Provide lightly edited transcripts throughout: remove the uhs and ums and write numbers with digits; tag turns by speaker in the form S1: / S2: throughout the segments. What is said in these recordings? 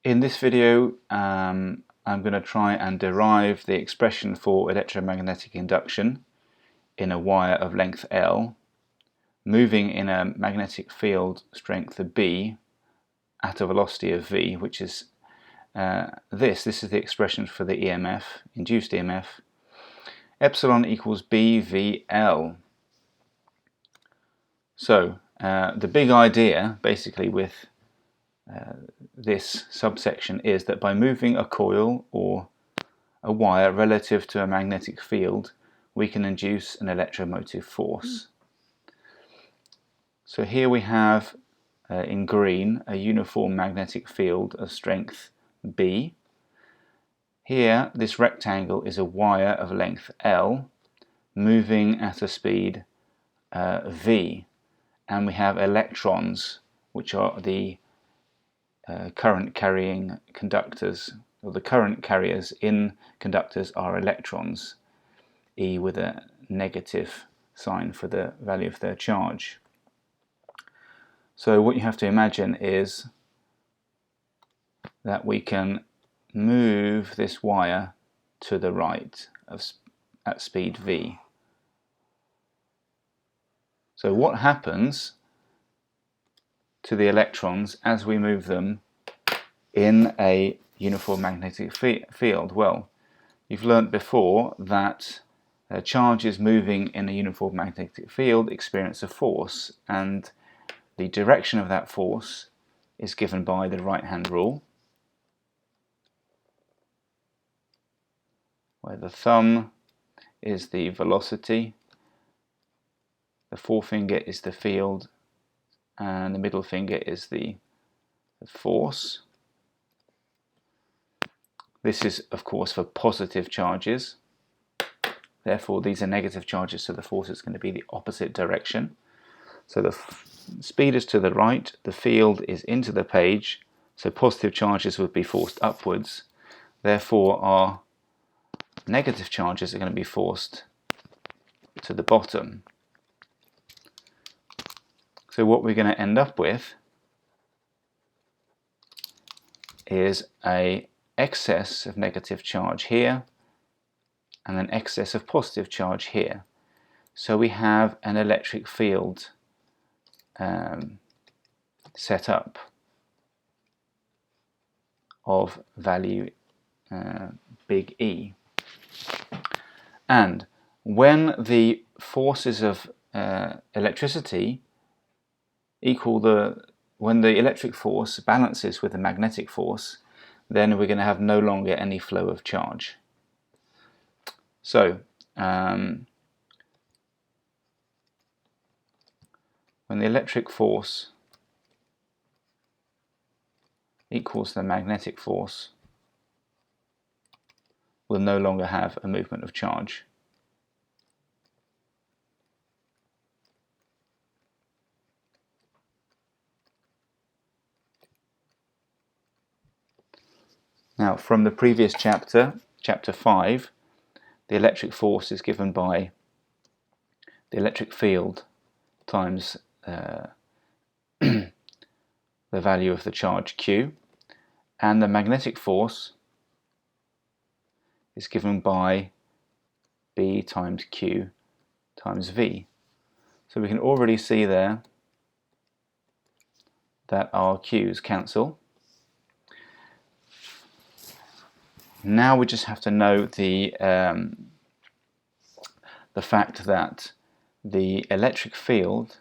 S1: In this video, I'm going to try and derive the expression for electromagnetic induction in a wire of length L, moving in a magnetic field strength B at a velocity of v, which is this is the expression for the EMF, induced EMF, epsilon equals BVL. So the big idea basically with this subsection is that by moving a coil or a wire relative to a magnetic field, we can induce an electromotive force. So here we have in green a uniform magnetic field of strength B. Here this rectangle is a wire of length L moving at a speed v, and we have electrons, which are the current carrying conductors, or the current carriers in conductors are electrons, E with a negative sign for the value of their charge. So what you have to imagine is that we can move this wire to the right at speed v. So what happens to the electrons as we move them in a uniform magnetic field? Well, you've learnt before that charges moving in a uniform magnetic field experience a force, and the direction of that force is given by the right-hand rule, where the thumb is the velocity, the forefinger is the field, and the middle finger is the force. This is, of course, for positive charges. Therefore, these are negative charges, so the force is going to be the opposite direction. So the speed is to the right, the field is into the page, so positive charges would be forced upwards. Therefore, our negative charges are going to be forced to the bottom. So what we're going to end up with is an excess of negative charge here and an excess of positive charge here. So we have an electric field set up of value big E. And when the forces of electricity when the electric force balances with the magnetic force, then we're going to have no longer any flow of charge. So when the electric force equals the magnetic force, we'll no longer have a movement of charge. Now, from the previous chapter, chapter 5, the electric force is given by the electric field times the value of the charge Q, and the magnetic force is given by B times Q times V. So we can already see there that our Q's cancel. Now we just have to know the fact that the electric field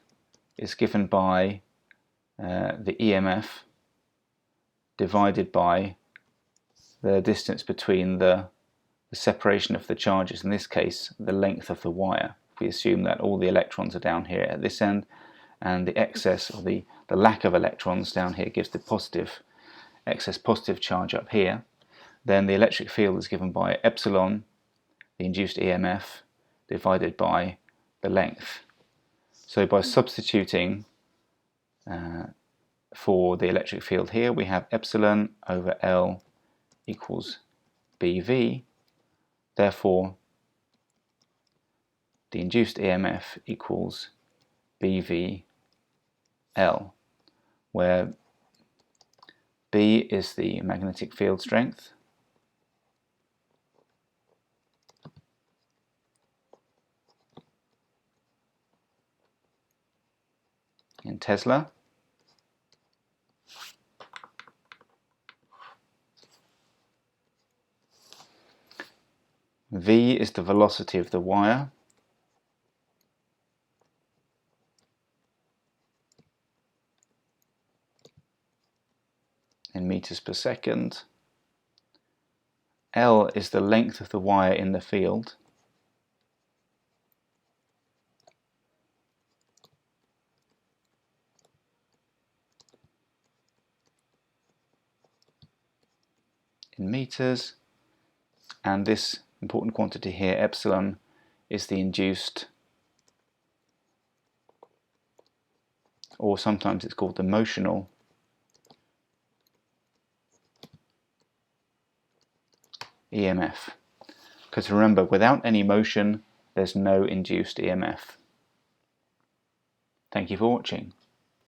S1: is given by the EMF divided by the distance between the separation of the charges, in this case the length of the wire. If we assume that all the electrons are down here at this end and the excess or the lack of electrons down here gives the excess positive charge up here, then the electric field is given by epsilon, the induced EMF, divided by the length. So by substituting for the electric field here, we have epsilon over L equals BV. Therefore, the induced EMF equals BVL, where B is the magnetic field strength. In Tesla. V is the velocity of the wire. In meters per second. L is the length of the wire in the field. In meters. And this important quantity here, epsilon, is the induced, or sometimes it's called the motional EMF. Because remember, without any motion, there's no induced EMF. Thank you for watching.